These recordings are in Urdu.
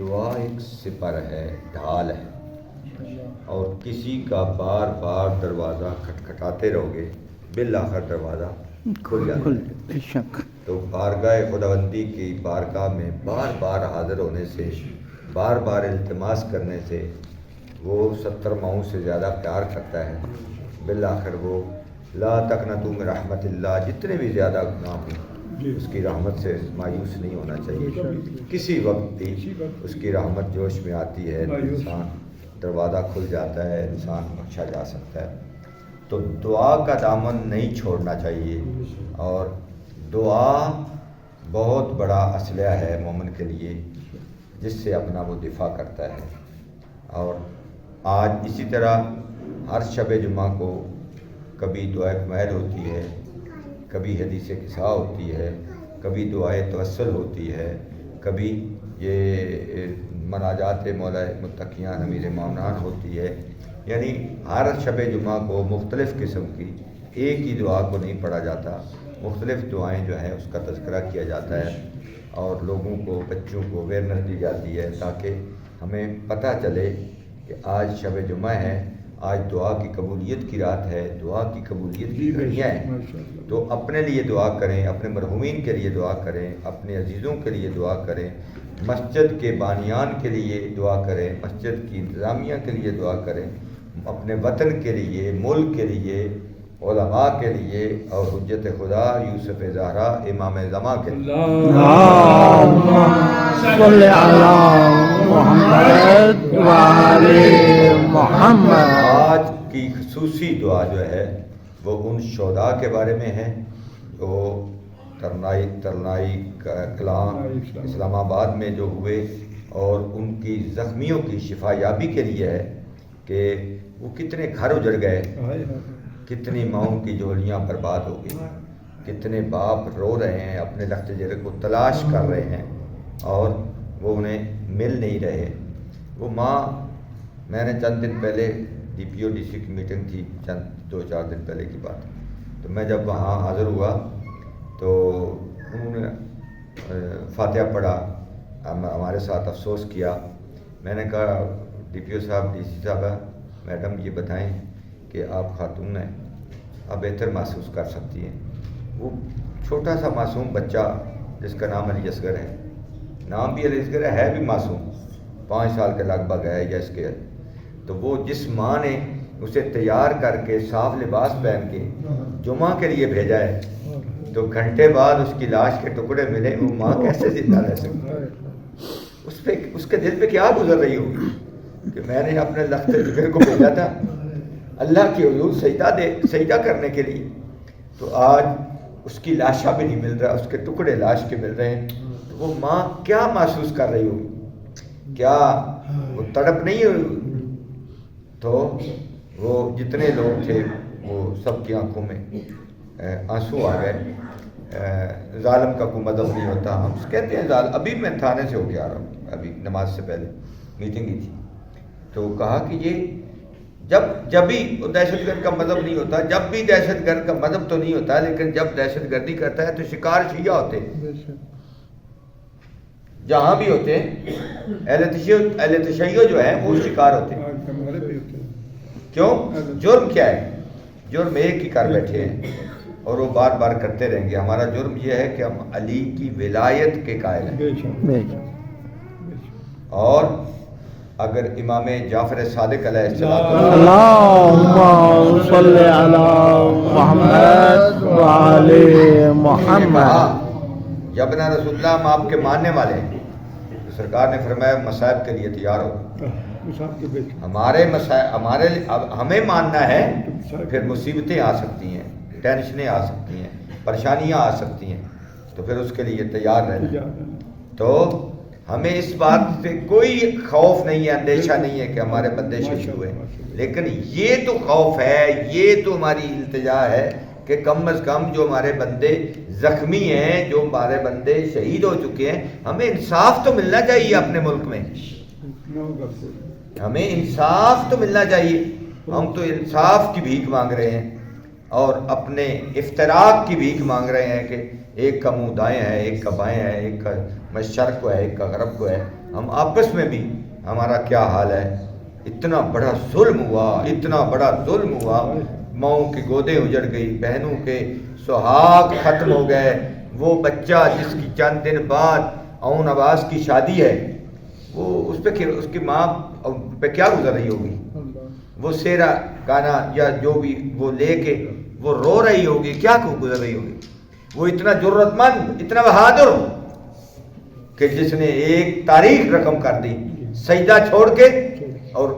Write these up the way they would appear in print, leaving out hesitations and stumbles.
دعا ایک سپر ہے، ڈھال ہے، اور کسی کا بار بار دروازہ کھٹکھٹاتے رہو گے بالآخر دروازہ کھل جاتا ہے۔ تو بارگاہ خداوندی کی بارگاہ میں بار بار حاضر ہونے سے، بار بار التماس کرنے سے وہ 70 ماؤں سے زیادہ پیار کرتا ہے۔ بالآخر وہ لا تقنطوا من رحمت اللہ، جتنے بھی زیادہ گناہ ہوں اس کی رحمت سے مایوس نہیں ہونا چاہیے۔ کسی وقت بھی اس کی رحمت جوش میں آتی ہے، انسان دروازہ کھل جاتا ہے، انسان بخشا جا سکتا ہے۔ تو دعا کا دامن نہیں چھوڑنا چاہیے، اور دعا بہت بڑا اسلحہ ہے مومن کے لیے، جس سے اپنا وہ دفاع کرتا ہے۔ اور آج اسی طرح ہر شب جمعہ کو کبھی دعائے کمیل ہوتی ہے، کبھی حدیث قصہ ہوتی ہے، کبھی دعائے توسل ہوتی ہے، کبھی یہ مناجات مولا متقیان امیر مومنان ہوتی ہے۔ یعنی ہر شب جمعہ کو مختلف قسم کی ایک ہی دعا کو نہیں پڑھا جاتا، مختلف دعائیں جو ہیں اس کا تذکرہ کیا جاتا ہے، اور لوگوں کو، بچوں کو اویئرنیس دی جاتی ہے تاکہ ہمیں پتہ چلے کہ آج شب جمعہ ہے، آج دعا کی قبولیت کی رات ہے، دعا کی قبولیت کی گھڑیاں ہیں۔ تو اپنے لیے دعا کریں، اپنے مرحومین کے لیے دعا کریں، اپنے عزیزوں کے لیے دعا کریں، مسجد کے بانیان کے لیے دعا کریں، مسجد کی انتظامیہ کے لیے دعا کریں، اپنے وطن کے لیے، ملک کے لیے، علماء کے لیے، اور حجت خدا یوسف زہرا امام زماں کے لیے۔ اللہم صلی علی محمد وعلی محمد۔ آج کی خصوصی دعا جو ہے وہ ان شہداء کے بارے میں ہے جو ترنائی کلام اسلام آباد میں جو ہوئے، اور ان کی زخمیوں کی شفا یابی کے لیے ہے کہ وہ کتنے گھر اجڑ گئے، کتنی ماؤں کی جھولیاں برباد ہو گئی، کتنے باپ رو رہے ہیں، اپنے لخت جگر کو تلاش کر رہے ہیں اور وہ انہیں مل نہیں رہے۔ وہ ماں، میں نے چند دن پہلے D P O D C کی میٹنگ تھی، چند 2-4 دن پہلے کی بات، تو میں جب وہاں حاضر ہوا تو انہوں نے فاتحہ پڑھا، ہمارے ساتھ افسوس کیا۔ میں نے کہا ڈی پی او صاحب، ڈی سی صاحبہ، میڈم یہ بتائیں کہ آپ خاتون ہیں، آپ بہتر محسوس کر سکتی ہیں۔ وہ چھوٹا سا معصوم بچہ جس کا نام علی اصغر ہے، نام بھی علی اصغر ہے بھی معصوم، 5 سال کے لگ بھگ ہے یا اس کے، تو وہ جس ماں نے اسے تیار کر کے صاف لباس پہن کے جمعہ کے لیے بھیجا ہے، تو گھنٹے بعد اس کی لاش کے ٹکڑے ملے، وہ ماں کیسے زندہ رہ سکتی؟ اس کے دل پہ کیا گزر رہی ہوگی کہ میں نے اپنے لخت جگر کو بھیجا تھا اللہ کی حضور سجدہ کرنے کے لیے، تو آج اس کی لاشا بھی نہیں مل رہا، اس کے ٹکڑے لاش کے مل رہے ہیں۔ تو وہ ماں کیا محسوس کر رہی ہوگی؟ کیا وہ تڑپ نہیں ہوئی؟ تو وہ جتنے لوگ تھے وہ سب کی آنکھوں میں آنسو آ گئے۔ ظالم کا کوئی مذہب نہیں ہوتا، ہم کہتے ہیں ظالم۔ ابھی میں تھانے سے ہو کے آ رہا ہوں، ابھی نماز سے پہلے میٹنگ ہی تھی، تو کہا کہ یہ جب بھی دہشت گرد کا مذہب نہیں ہوتا، جب بھی دہشت گرد کا مذہب تو نہیں ہوتا، لیکن جب دہشت گردی کرتا ہے تو شکار شیعہ ہوتے ہیں، جہاں بھی ہوتے ہیں اہل تشیع جو ہیں وہ شکار ہوتے ہیں۔ کیوں؟ جرم کیا ہے؟ جرم ایک ہی کر بیٹھے ہیں اور وہ بار بار کرتے رہیں گے۔ ہمارا جرم یہ ہے کہ ہم علی کی ولایت کے قائل ہیں، اور اگر امام جعفر صادق علیہ السلام اللہم صلی علی محمد وعلی محمد، یبنا رسول اللہ ہم آپ کے ماننے والے ہیں، تو سرکار نے فرمایا مصائب کے لیے تیار ہو۔ ہمارے ہمیں ماننا ہے، پھر مصیبتیں آ سکتی ہیں، ٹینشنیں آ سکتی ہیں، پریشانیاں آ سکتی ہیں، تو پھر اس کے لیے تیار رہنا۔ تو ہمیں اس بات سے کوئی خوف نہیں ہے، اندیشہ نہیں ہے کہ ہمارے بندے شہید ہوئے، لیکن یہ تو خوف ہے، یہ تو ہماری التجا ہے کہ کم از کم جو ہمارے بندے زخمی ہیں، جو ہمارے بندے شہید ہو چکے ہیں، ہمیں انصاف تو ملنا چاہیے اپنے ملک میں، ہمیں انصاف تو ملنا چاہیے۔ ہم تو انصاف کی بھیک مانگ رہے ہیں اور اپنے افتراق کی بھیک مانگ رہے ہیں کہ ایک کا منہ دائیں ہے، ایک کا بائیں ہے، ایک کا مشرق کو ہے، ایک کا غرب کو ہے۔ ہم آپس میں بھی ہمارا کیا حال ہے. اتنا بڑا ظلم ہوا، اتنا بڑا ظلم ہوا، ماؤں کی گودیں اجڑ گئی، بہنوں کے سہاگ ختم ہو گئے. وہ بچہ جس کی چند دن بعد اون عباس کی شادی ہے، وہ اس کی ماں پہ کیا گزر رہی ہوگی. وہ سیرا گانا یا جو بھی وہ لے کے وہ رو رہی ہوگی، کیا گزر رہی ہوگی. وہ اتنا جرت مند، اتنا بہادر کہ جس نے ایک تاریخ رقم کر دی، سجدہ چھوڑ کے اور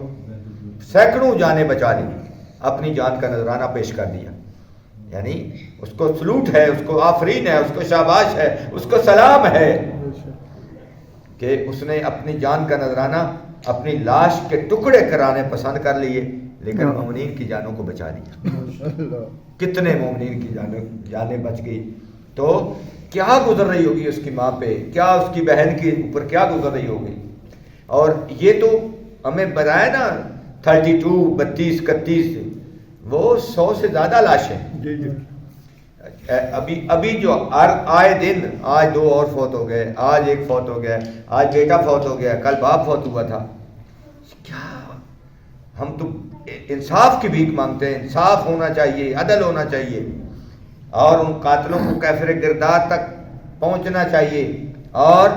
سینکڑوں جانیں بچا لی، اپنی جان کا نذرانہ پیش کر دیا. یعنی اس کو سلوٹ ہے، اس کو آفرین ہے، اس کو شاباش ہے، اس کو سلام ہے کہ اس نے اپنی جان کا نذرانہ اپنی لاش کے ٹکڑے کرانے پسند کر لیے، لیکن مومنین کی جانوں کو بچا دیا. کتنے مومنین کی جانیں بچ گئی. تو کیا گزر رہی ہوگی اس کی ماں پہ، کیا اس کی بہن کے اوپر کیا گزر رہی ہوگی. اور یہ تو ہمیں بتایا نا 32 32 31 وہ 100 سے زیادہ لاشیں. ابھی جو آئے دن آج 2 اور فوت ہو گئے، آج ایک فوت ہو گیا، آج بیٹا فوت ہو گیا، کل باپ فوت ہوا تھا. کیا ہم تو انصاف کی بھیک مانگتے ہیں. انصاف ہونا چاہیے، عدل ہونا چاہیے، اور ان قاتلوں کو کیفر گردار تک پہنچنا چاہیے، اور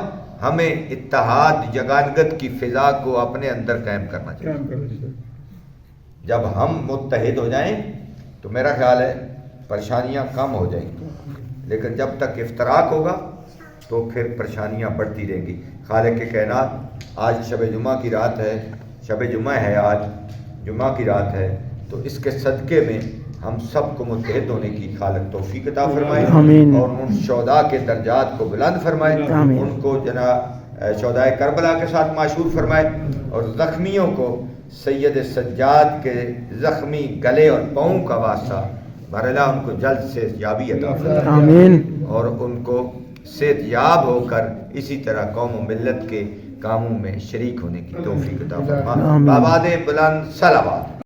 ہمیں اتحاد یگانگت کی فضا کو اپنے اندر قائم کرنا چاہیے. جب ہم متحد ہو جائیں تو میرا خیال ہے پریشانیاں کم ہو جائیں گی، لیکن جب تک افتراق ہوگا تو پھر پریشانیاں بڑھتی رہیں گی. خالق کائنات آج شب جمعہ کی رات ہے، شب جمعہ ہے، آج جمعہ کی رات ہے، تو اس کے صدقے میں ہم سب کو متحد ہونے کی خالق توفیق عطا فرمائے، اور ان شہداء کے درجات کو بلند فرمائے، ان کو جناب شہداء کربلا کے ساتھ معشور فرمائے، اور زخمیوں کو سید سجاد کے زخمی گلے اور پاؤں کا واسطہ بہرحال ان کو جلد سے یابی عطا فرمائے، اور ان کو صحت یاب ہو کر اسی طرح قوم و ملت کے کاموں میں شریک ہونے کی توفیق عطا فرمائے. آباد بلند صلوات.